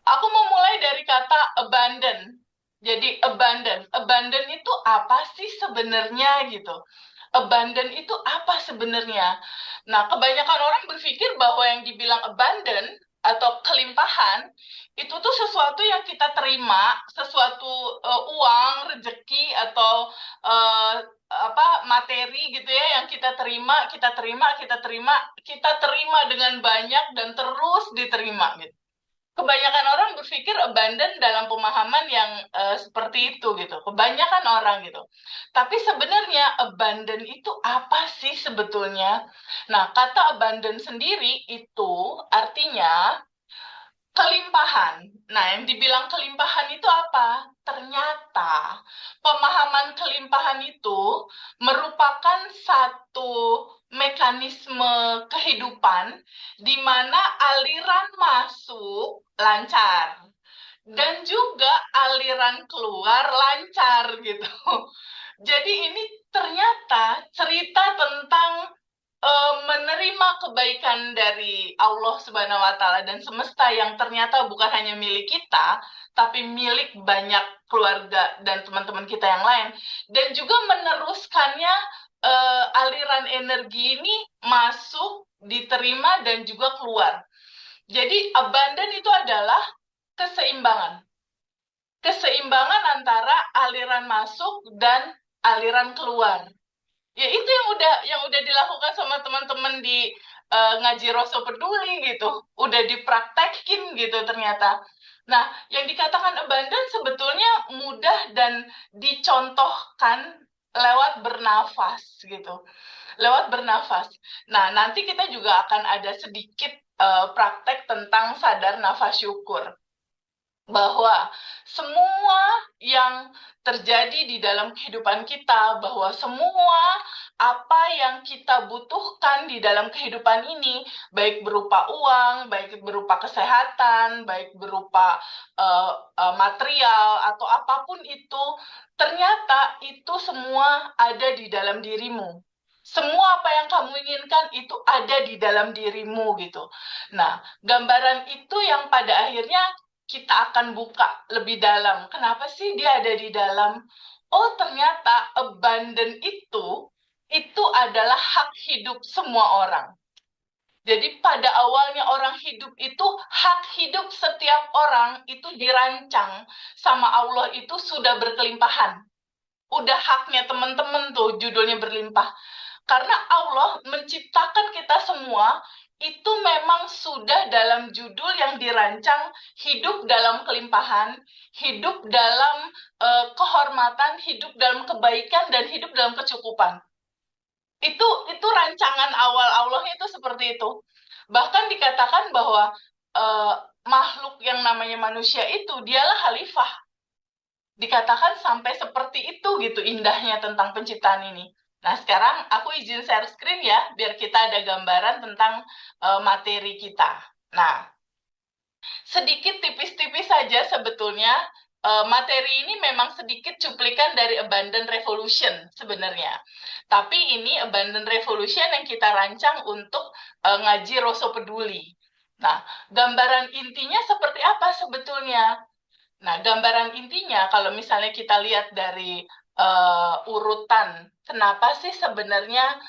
Aku mau mulai dari kata abandon. Jadi abandon itu apa sih sebenarnya gitu? Abandon itu apa sebenarnya? Nah, kebanyakan orang berpikir bahwa yang dibilang abandon atau kelimpahan itu tuh sesuatu yang kita terima, sesuatu uang, rezeki atau eh, apa materi gitu ya yang kita terima, kita terima dengan banyak dan terus diterima gitu. Kebanyakan orang berpikir abandon dalam pemahaman yang seperti itu gitu. Kebanyakan orang gitu. Tapi sebenarnya abandon itu apa sih sebetulnya? Nah, kata abandon sendiri itu artinya kelimpahan. Nah, yang dibilang kelimpahan itu apa? Ternyata pemahaman kelimpahan itu merupakan satu mekanisme kehidupan di mana aliran masuk lancar dan juga aliran keluar lancar gitu. Jadi ini ternyata cerita tentang menerima kebaikan dari Allah Subhanahu wa taala dan semesta yang ternyata bukan hanya milik kita, tapi milik banyak keluarga dan teman-teman kita yang lain dan juga meneruskannya aliran energi ini masuk, diterima dan juga keluar. Jadi abundant itu adalah keseimbangan. Keseimbangan antara aliran masuk dan aliran keluar. Ya itu yang udah dilakukan sama teman-teman di ngaji Roso Peduli gitu, udah dipraktekin gitu ternyata. Nah, yang dikatakan abundant sebetulnya mudah dan dicontohkan lewat bernafas gitu, lewat bernafas. Nah, nanti kita juga akan ada sedikit praktek tentang sadar nafas syukur bahwa semua yang terjadi di dalam kehidupan kita, bahwa semua apa yang kita butuhkan di dalam kehidupan ini, baik berupa uang, baik berupa kesehatan, baik berupa material atau apapun itu, ternyata itu semua ada di dalam dirimu. Semua apa yang kamu inginkan itu ada di dalam dirimu gitu. Nah, gambaran itu yang pada akhirnya kita akan buka lebih dalam. Kenapa sih dia ada di dalam? Oh, ternyata abundant itu adalah hak hidup semua orang. Jadi pada awalnya orang hidup itu hak hidup setiap orang itu dirancang sama Allah itu sudah berkelimpahan. Udah haknya teman-teman tuh judulnya berlimpah. Karena Allah menciptakan kita semua itu memang sudah dalam judul yang dirancang hidup dalam kelimpahan, hidup dalam kehormatan, hidup dalam kebaikan dan hidup dalam kecukupan. Itu rancangan awal Allahnya itu seperti itu. Bahkan dikatakan bahwa eh, makhluk yang namanya manusia itu dialah khalifah. Dikatakan sampai seperti itu gitu indahnya tentang penciptaan ini. Nah, sekarang aku izin share screen ya, biar kita ada gambaran tentang materi kita. Nah, sedikit tipis-tipis saja sebetulnya materi ini memang sedikit cuplikan dari Abundant Revolution sebenarnya. Tapi ini Abundant Revolution yang kita rancang untuk ngaji Roso Peduli. Nah, gambaran intinya seperti apa sebetulnya? Nah, gambaran intinya kalau misalnya kita lihat dari urutan, kenapa sih sebenarnya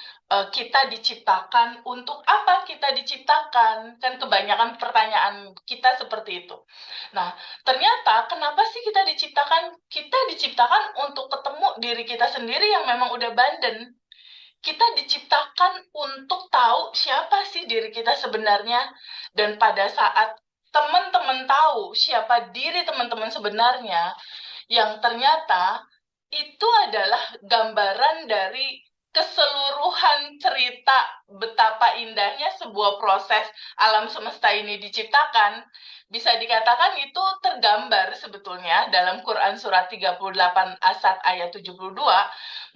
kita diciptakan, untuk apa kita diciptakan? Kan kebanyakan pertanyaan kita seperti itu. Nah, ternyata kenapa sih kita diciptakan? Kita diciptakan untuk ketemu diri kita sendiri yang memang udah abandon. Kita diciptakan untuk tahu siapa sih diri kita sebenarnya. Dan pada saat teman-teman tahu siapa diri teman-teman sebenarnya, yang ternyata itu adalah gambaran dari keseluruhan cerita betapa indahnya sebuah proses alam semesta ini diciptakan. Bisa dikatakan itu tergambar sebetulnya dalam Quran surat 38 Asad ayat 72.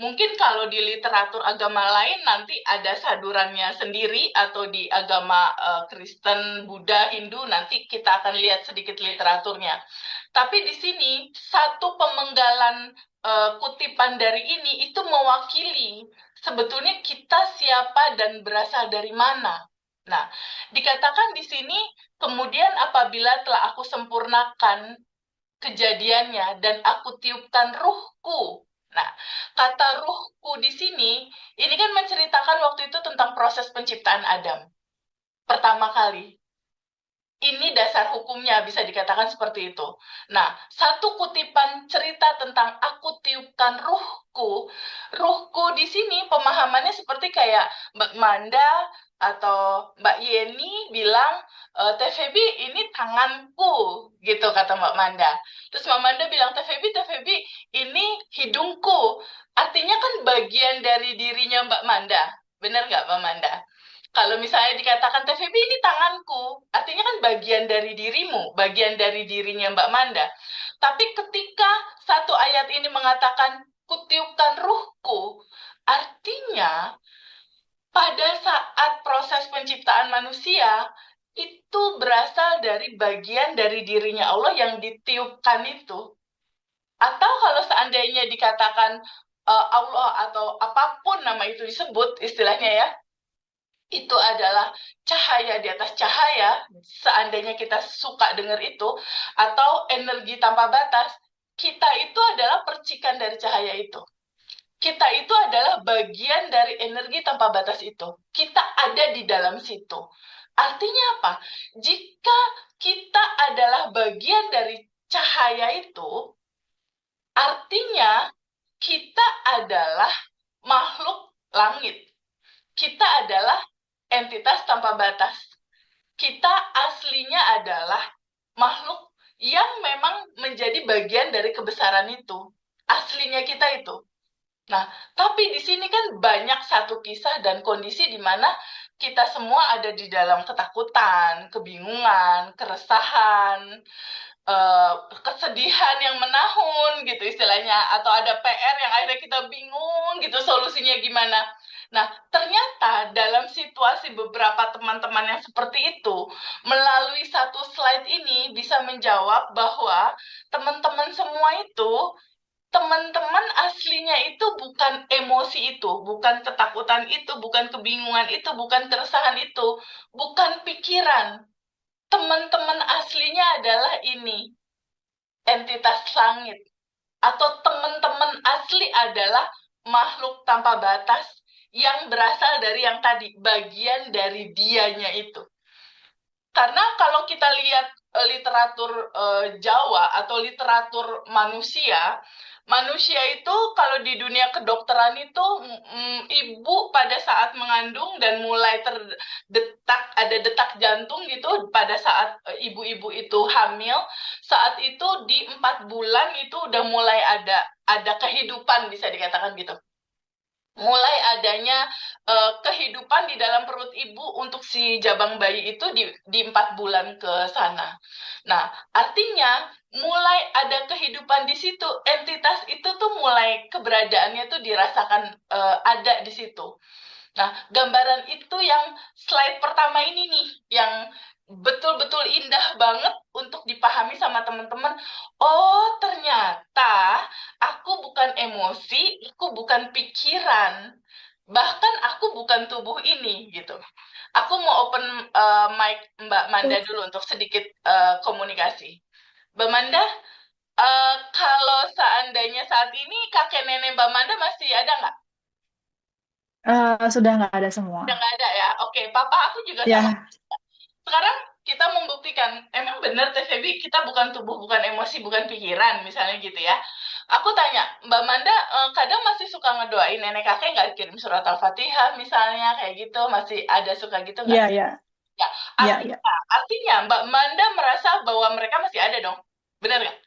Mungkin kalau di literatur agama lain nanti ada sadurannya sendiri atau di agama Kristen, Buddha, Hindu nanti kita akan lihat sedikit literaturnya. Tapi di sini satu pemenggalan kutipan dari ini itu mewakili sebetulnya kita siapa dan berasal dari mana. Nah, dikatakan di sini, kemudian apabila telah aku sempurnakan kejadiannya dan aku tiupkan ruhku. Nah, kata ruhku di sini, ini kan menceritakan waktu itu tentang proses penciptaan Adam. Pertama kali. Ini dasar hukumnya, bisa dikatakan seperti itu. Nah, satu kutipan cerita tentang aku tiupkan ruhku. Ruhku di sini pemahamannya seperti kayak Mbak Manda atau Mbak Yeni bilang, Teh Febi ini tanganku, gitu kata Mbak Manda. Terus Mbak Manda bilang, Teh Febi ini hidungku. Artinya kan bagian dari dirinya Mbak Manda. Benar nggak Mbak Manda? Kalau misalnya dikatakan TVB ini tanganku, artinya kan bagian dari dirimu, bagian dari dirinya Mbak Manda. Tapi ketika satu ayat ini mengatakan kutiupkan ruhku, artinya pada saat proses penciptaan manusia, itu berasal dari bagian dari dirinya Allah yang ditiupkan itu. Atau kalau seandainya dikatakan Allah atau apapun nama itu disebut, istilahnya ya, itu adalah cahaya di atas cahaya, seandainya kita suka dengar itu, atau energi tanpa batas, kita itu adalah percikan dari cahaya itu. Kita itu adalah bagian dari energi tanpa batas itu. Kita ada di dalam situ. Artinya apa? Jika kita adalah bagian dari cahaya itu, artinya kita adalah makhluk langit. Kita adalah entitas tanpa batas. Kita aslinya adalah makhluk yang memang menjadi bagian dari kebesaran itu. Aslinya kita itu. Nah, tapi di sini kan banyak satu kisah dan kondisi di mana kita semua ada di dalam ketakutan, kebingungan, keresahan, kesedihan yang menahun gitu istilahnya, atau ada PR yang akhirnya kita bingung gitu solusinya gimana. Nah, ternyata dalam situasi beberapa teman-teman yang seperti itu, melalui satu slide ini bisa menjawab bahwa teman-teman semua itu, teman-teman aslinya itu bukan emosi itu, bukan ketakutan itu, bukan kebingungan itu, bukan keresahan itu, bukan pikiran. Teman-teman aslinya adalah ini, entitas langit. Atau teman-teman asli adalah makhluk tanpa batas yang berasal dari yang tadi, bagian dari dianya itu. Karena kalau kita lihat literatur Jawa atau literatur manusia, manusia itu kalau di dunia kedokteran itu ibu pada saat mengandung dan mulai terdetak, ada detak jantung gitu pada saat ibu-ibu itu hamil, saat itu di 4 bulan itu udah mulai ada kehidupan, bisa dikatakan gitu, mulai adanya kehidupan di dalam perut ibu untuk si jabang bayi itu di 4 bulan ke sana. Nah, artinya mulai ada kehidupan di situ, entitas itu tuh mulai keberadaannya tuh dirasakan ada di situ. Nah, gambaran itu yang slide pertama ini nih, yang betul-betul indah banget untuk dipahami sama teman-teman. Oh, ternyata aku bukan emosi, aku bukan pikiran, bahkan aku bukan tubuh ini, gitu. Aku mau open mic Mbak Manda dulu untuk sedikit komunikasi. Mbak Manda, kalau seandainya saat ini kakek nenek Mbak Manda masih ada nggak? Sudah nggak ada semua. Udah nggak ada ya? Oke, papa aku juga sama. Ya, Sekarang kita membuktikan, emang benar Teh Febi, kita bukan tubuh, bukan emosi, bukan pikiran, misalnya gitu ya. Aku tanya, Mbak Manda, kadang masih suka ngedoain nenek kakek nggak, kirim surat Al-Fatihah misalnya, kayak gitu, masih ada suka gitu nggak? ya, ya, Ya, ya, ya, artinya Mbak Manda merasa bahwa mereka masih ada dong, benar nggak?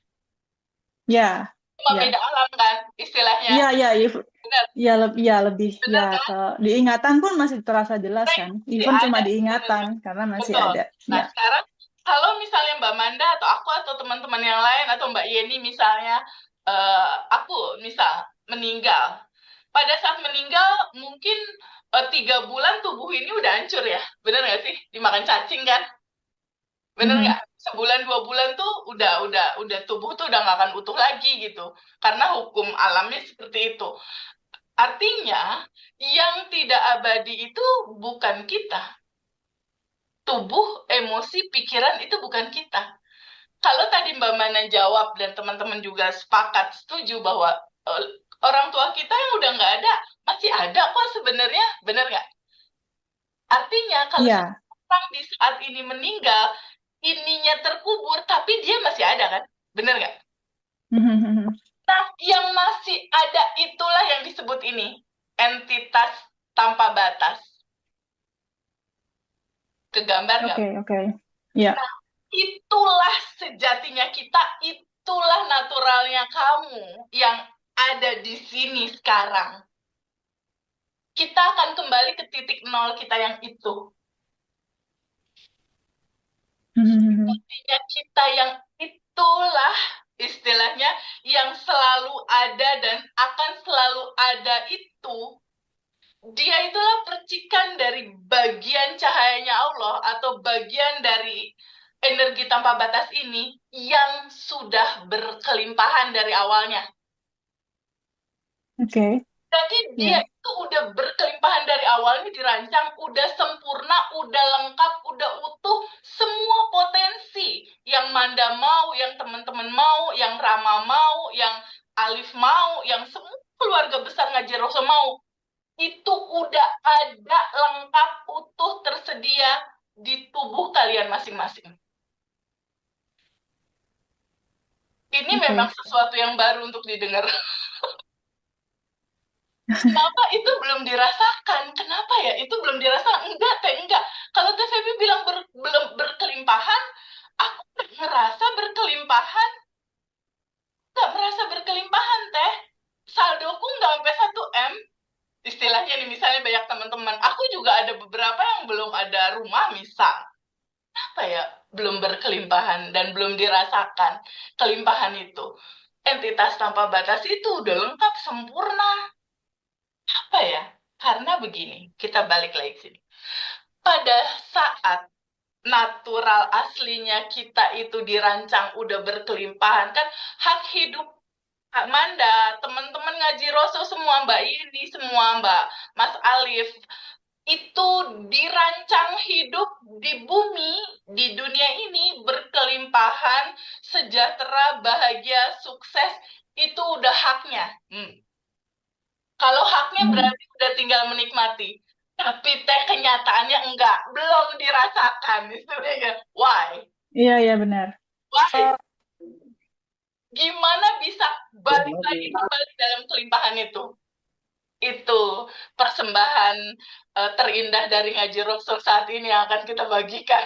ya, Cuma beda ya, alam kan, istilahnya, ya, ya, benar, ya, ya lebih ya benar kan? ke diingatan pun masih terasa jelas Mereka kan. masih Even cuma ada, diingatan benar. karena masih Betul. ada. Nah, Ya, sekarang kalau misalnya Mbak Manda atau aku atau teman-teman yang lain atau Mbak Yeni misalnya, aku misal meninggal. Pada saat meninggal mungkin 3 bulan tubuh ini udah hancur ya. Bener nggak sih? Dimakan cacing kan? Bener mhm. nggak? Sebulan 2 bulan tuh udah tubuh tuh udah nggak akan utuh lagi gitu. Karena hukum alamnya seperti itu. Artinya yang tidak abadi itu bukan kita, tubuh, emosi, pikiran itu bukan kita. Kalau tadi Mbak Mana jawab dan teman-teman juga sepakat setuju bahwa eh, orang tua kita yang udah nggak ada, masih ada kok sebenarnya, bener nggak? Artinya kalau Iya. seseorang di saat ini meninggal, ininya terkubur, tapi dia masih ada kan? Bener nggak? Nah, yang masih ada itulah yang disebut ini, entitas tanpa batas. Kegambar nggak? Oke, oke. Ya. Nah, itulah sejatinya kita, itulah naturalnya kamu yang ada di sini sekarang. Kita akan kembali ke titik nol kita yang itu. Artinya kita yang itulah istilahnya yang selalu ada dan akan selalu ada itu. Dia itulah percikan dari bagian cahayanya Allah atau bagian dari energi tanpa batas ini yang sudah berkelimpahan dari awalnya. Oke. Jadi dia Ya. itu udah berkelimpahan dari awalnya dirancang, udah sempurna, udah lengkap, udah utuh, semua potensi yang Manda mau, yang teman-teman mau, yang Rama mau, yang Alif mau, yang semua keluarga besar Ngaji Roso mau, itu udah ada lengkap, utuh, tersedia di tubuh kalian masing-masing. Ini memang Oke. sesuatu yang baru untuk didengar. Kenapa itu belum dirasakan? Kenapa ya itu belum dirasakan? Enggak, teh, enggak. Kalau Teh Febi bilang belum berkelimpahan, aku nggak ngerasa berkelimpahan. Nggak merasa berkelimpahan, Teh. Saldoku nggak sampai 1 M. Istilahnya nih, misalnya banyak teman-teman. Aku juga ada beberapa yang belum ada rumah, misal. Apa ya? Belum berkelimpahan dan belum dirasakan kelimpahan itu. Entitas tanpa batas itu udah lengkap, sempurna. Apa ya? Karena begini, kita balik lagi ke sini. Pada saat natural aslinya kita itu dirancang udah berkelimpahan, kan hak hidup Kak Manda, teman-teman ngaji Roso semua, Mbak Ini, semua Mbak Mas Alif, itu dirancang hidup di bumi, di dunia ini berkelimpahan, sejahtera, bahagia, sukses, itu udah haknya. Kalau haknya berarti udah tinggal menikmati. Tapi teh kenyataannya enggak, belum dirasakan. Itu dia. Why? Iya, iya benar. Why? Gimana bisa balik lagi kembali dalam kelimpahan itu? Itu persembahan terindah dari Ngaji Rasul saat ini yang akan kita bagikan.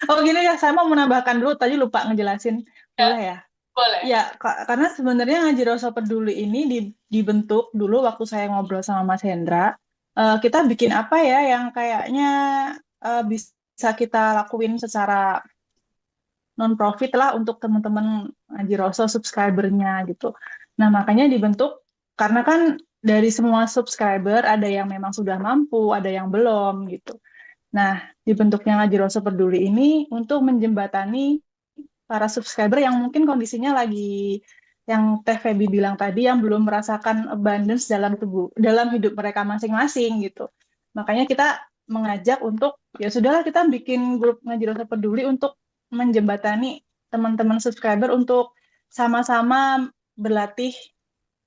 Oh gini ya, saya mau menambahkan dulu, tadi lupa ngejelasin. Ya, Boleh ya? boleh. Ya, karena sebenarnya Ngaji Rosa Peduli ini dibentuk dulu waktu saya ngobrol sama Mas Hendra. Kita bikin apa ya yang kayaknya bisa kita lakuin secara non-profit lah untuk teman-teman Ngaji Rosa subscribernya gitu. Nah, makanya dibentuk karena kan dari semua subscriber ada yang memang sudah mampu, ada yang belum gitu. Nah, dibentuknya Ngaji Rosa Peduli ini untuk menjembatani para subscriber yang mungkin kondisinya lagi yang Teh Feby bilang tadi yang belum merasakan abundance dalam dalam hidup mereka masing-masing gitu. Makanya kita mengajak untuk ya sudahlah kita bikin grup Ngaji Rasa Peduli untuk menjembatani teman-teman subscriber untuk sama-sama berlatih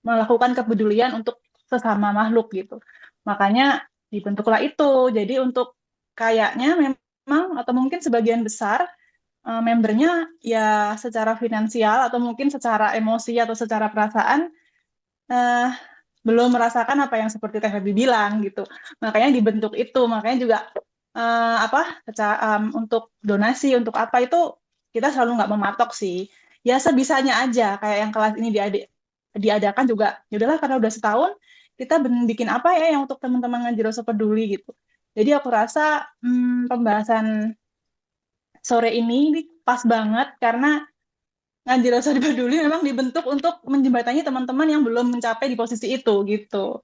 melakukan kepedulian untuk sesama makhluk gitu. Makanya dibentuklah itu. Jadi untuk kayaknya memang atau mungkin sebagian besar membernya ya secara finansial atau mungkin secara emosi atau secara perasaan eh, belum merasakan apa yang seperti Teh Febi bilang gitu. Makanya dibentuk itu, makanya juga untuk donasi untuk apa itu kita selalu nggak mematok sih. Ya sebisanya aja kayak yang kelas ini diadakan juga. Ya udahlah karena udah setahun kita bikin apa ya yang untuk teman-teman Ngaji Rasa Peduli gitu. Jadi aku rasa pembahasan sore ini pas banget karena Ngaji Rasa Peduli memang dibentuk untuk menjembatani teman-teman yang belum mencapai di posisi itu gitu.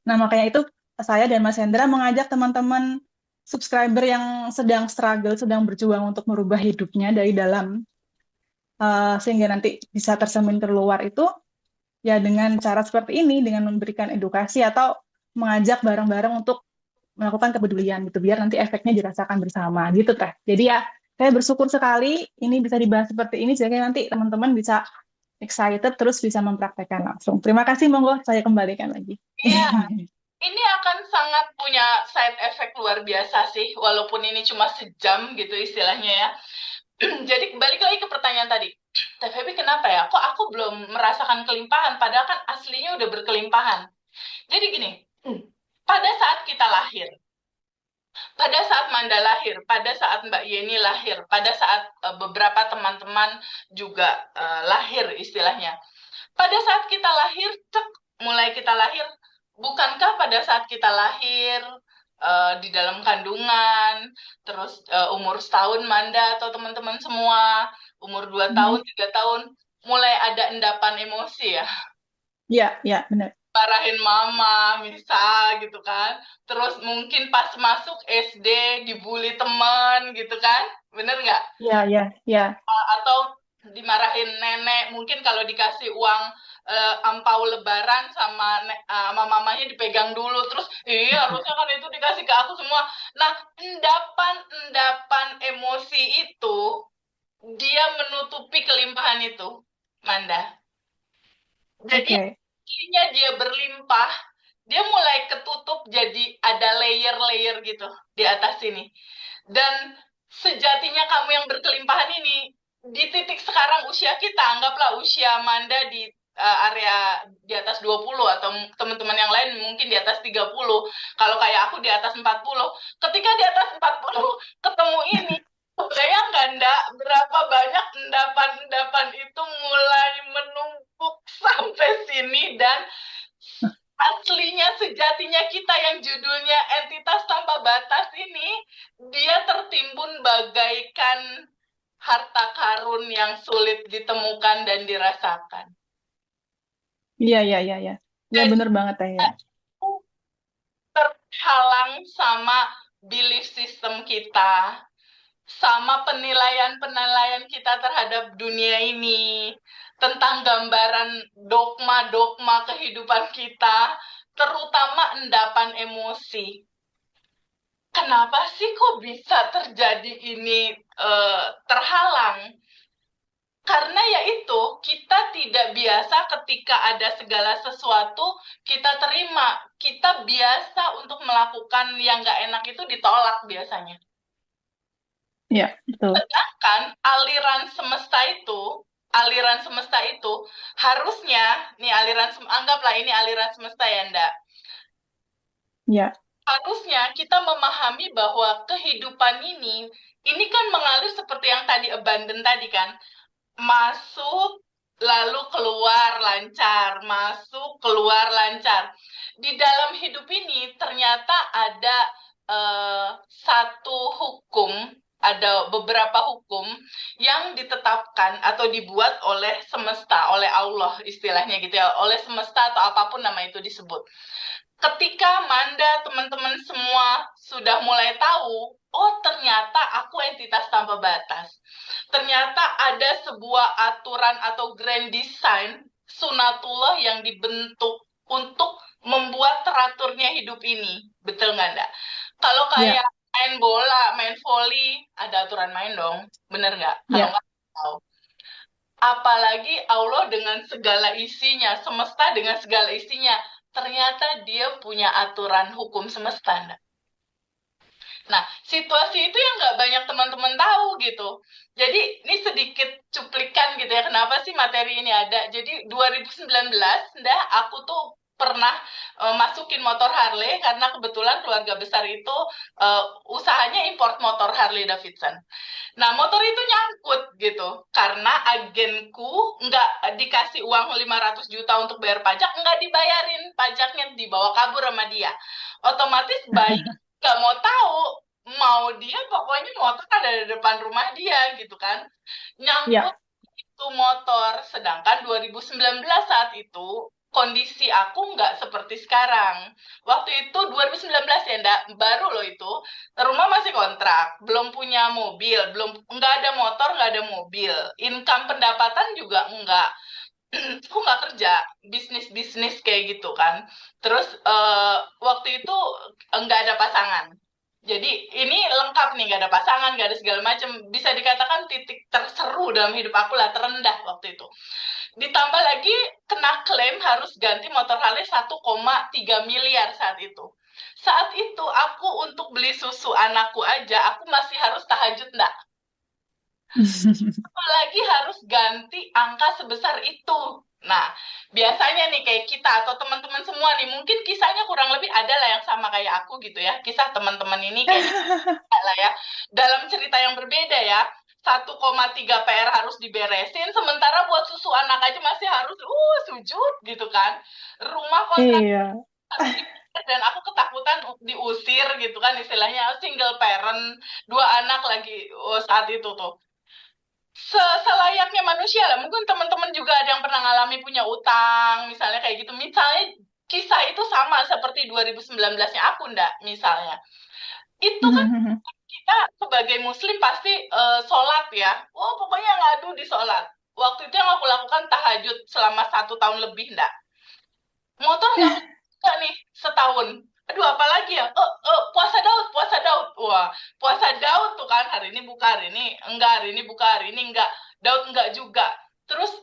Nah, makanya itu saya dan Mas Hendra mengajak teman-teman subscriber yang sedang struggle, sedang berjuang untuk merubah hidupnya dari dalam sehingga nanti bisa tersemin keluar itu ya dengan cara seperti ini, dengan memberikan edukasi atau mengajak bareng-bareng untuk melakukan kepedulian gitu biar nanti efeknya dirasakan bersama gitu Teh. Jadi ya saya bersyukur sekali ini bisa dibahas seperti ini sehingga nanti teman-teman bisa excited terus bisa mempraktekkan langsung. Terima kasih, monggo saya kembalikan lagi. Iya, ini akan sangat punya side effect luar biasa sih, walaupun ini cuma sejam gitu istilahnya ya. Jadi balik lagi ke pertanyaan tadi, Teh Feby kenapa ya? Kok aku belum merasakan kelimpahan, padahal kan aslinya udah berkelimpahan. Jadi gini, pada saat kita lahir, pada saat Manda lahir, pada saat Mbak Yeni lahir, pada saat beberapa teman-teman juga lahir istilahnya. Pada saat kita lahir, cek, mulai kita lahir, bukankah pada saat kita lahir di dalam kandungan, terus umur setahun Manda atau teman-teman semua, umur 2 tahun, 3 tahun, mulai ada endapan emosi ya? Iya, iya, benar. Marahin mama, misal gitu kan. Terus mungkin pas masuk SD dibully temen gitu kan. Bener nggak? Iya, iya, iya. Atau dimarahin nenek, mungkin kalau dikasih uang ampau lebaran sama mamanya dipegang dulu. Terus, iya harusnya kan itu dikasih ke aku semua. Nah, endapan-endapan emosi itu, dia menutupi kelimpahan itu, Manda. Jadi Oke. akhirnya dia berlimpah, dia mulai ketutup jadi ada layer-layer gitu di atas sini. Dan sejatinya kamu yang berkelimpahan ini, di titik sekarang usia kita, anggaplah usia Manda di area di atas 20 atau teman-teman yang lain mungkin di atas 30. Kalau kayak aku di atas 40. Ketika di atas 40 ketemu ini, bayangkan nggak berapa banyak endapan-endapan itu mulai menumpuk sampai sini dan aslinya sejatinya kita yang judulnya entitas tanpa batas ini dia tertimbun bagaikan harta karun yang sulit ditemukan dan dirasakan. Iya, iya, iya, iya. Ya, Jadi benar banget Teh ya. terhalang sama belief system kita, sama penilaian-penilaian kita terhadap dunia ini, tentang gambaran dogma-dogma kehidupan kita, terutama endapan emosi. Kenapa sih kok bisa terjadi ini terhalang? Karena yaitu kita tidak biasa ketika ada segala sesuatu kita terima. Kita biasa untuk melakukan yang nggak enak itu ditolak biasanya. Iya, betul. Sedangkan aliran semesta itu harusnya, nih anggaplah ini aliran semesta ya, Nda. Iya, Harusnya kita memahami bahwa kehidupan ini kan mengalir seperti yang tadi abundant tadi kan. Masuk, lalu keluar lancar, masuk, keluar lancar. Di dalam hidup ini ternyata ada satu hukum, ada beberapa hukum yang ditetapkan atau dibuat oleh semesta, oleh Allah istilahnya gitu ya, oleh semesta atau apapun nama itu disebut. Ketika Manda, teman-teman semua sudah mulai tahu, oh ternyata aku entitas tanpa batas. Ternyata ada sebuah aturan atau grand design sunatullah yang dibentuk untuk membuat teraturnya hidup ini. Betul nggak, Nda? Kalau iya, kayak main bola, main volley, ada aturan main dong. Bener nggak? Kalau iya, nggak tahu. Apalagi Allah dengan segala isinya, semesta dengan segala isinya, ternyata dia punya aturan hukum semesta, Nda. Nah, situasi itu yang nggak banyak teman-teman tahu gitu. Jadi, ini sedikit cuplikan gitu ya, kenapa sih materi ini ada. Jadi, 2019, Nda, aku tuh pernah masukin motor Harley karena kebetulan keluarga besar itu usahanya import motor Harley Davidson. Nah, motor itu nyangkut gitu. Karena agenku nggak dikasih uang 500 juta untuk bayar pajak, nggak dibayarin pajaknya, dibawa kabur sama dia. Otomatis bayi nggak mau tahu, mau dia pokoknya motor ada di depan rumah dia gitu kan. Nyangkut iya, itu motor. Sedangkan 2019 saat itu kondisi aku nggak seperti sekarang. Waktu itu 2019 ya, Ndak, baru loh itu. Rumah masih kontrak, belum punya mobil, nggak ada motor, nggak ada mobil. Income pendapatan juga nggak aku nggak kerja, bisnis-bisnis kayak gitu kan. Terus waktu itu nggak ada pasangan. Jadi ini lengkap nih, nggak ada pasangan, nggak ada segala macam. Bisa dikatakan titik terseru dalam hidup aku lah, terendah waktu itu. Ditambah lagi kena klaim harus ganti motor Harley 1,3 miliar saat itu. Saat itu aku untuk beli susu anakku aja, aku masih harus tahajud enggak. Apalagi harus ganti angka sebesar itu. Nah, biasanya nih kayak kita atau teman-teman semua nih, mungkin kisahnya kurang lebih ada lah yang sama kayak aku gitu ya. Kisah teman-teman ini kayaknya ada lah ya. Dalam cerita yang berbeda ya. 1,3 PR harus diberesin, sementara buat susu anak aja masih harus sujud gitu kan. Rumah kontrak Iya. harus dibayar dan aku ketakutan diusir gitu kan, istilahnya single parent, dua anak lagi saat itu tuh. Selayaknya manusia lah. Mungkin teman-teman juga ada yang pernah ngalami punya utang, misalnya kayak gitu. Misalnya kisah itu sama seperti 2019-nya aku, ndak, misalnya. Itu kan kita sebagai muslim pasti sholat ya. Oh, pokoknya ngadu di sholat. Waktu itu yang aku lakukan tahajud selama 1 tahun lebih, ndak. Motor nggak buka nih setahun. Aduh, apalagi ya? Puasa Daud, puasa Daud. Wah, puasa Daud tuh kan, hari ini buka, hari ini enggak, hari ini buka, hari ini enggak. Daud enggak juga. Terus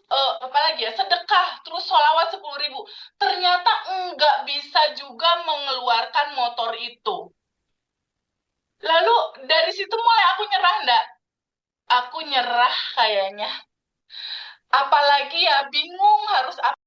apalagi ya? Sedekah, terus sholawat 10.000. Ternyata enggak bisa juga mengeluarkan motor itu. Lalu dari situ mulai aku nyerah, enggak? Aku nyerah kayaknya. Apalagi ya, bingung harus apa.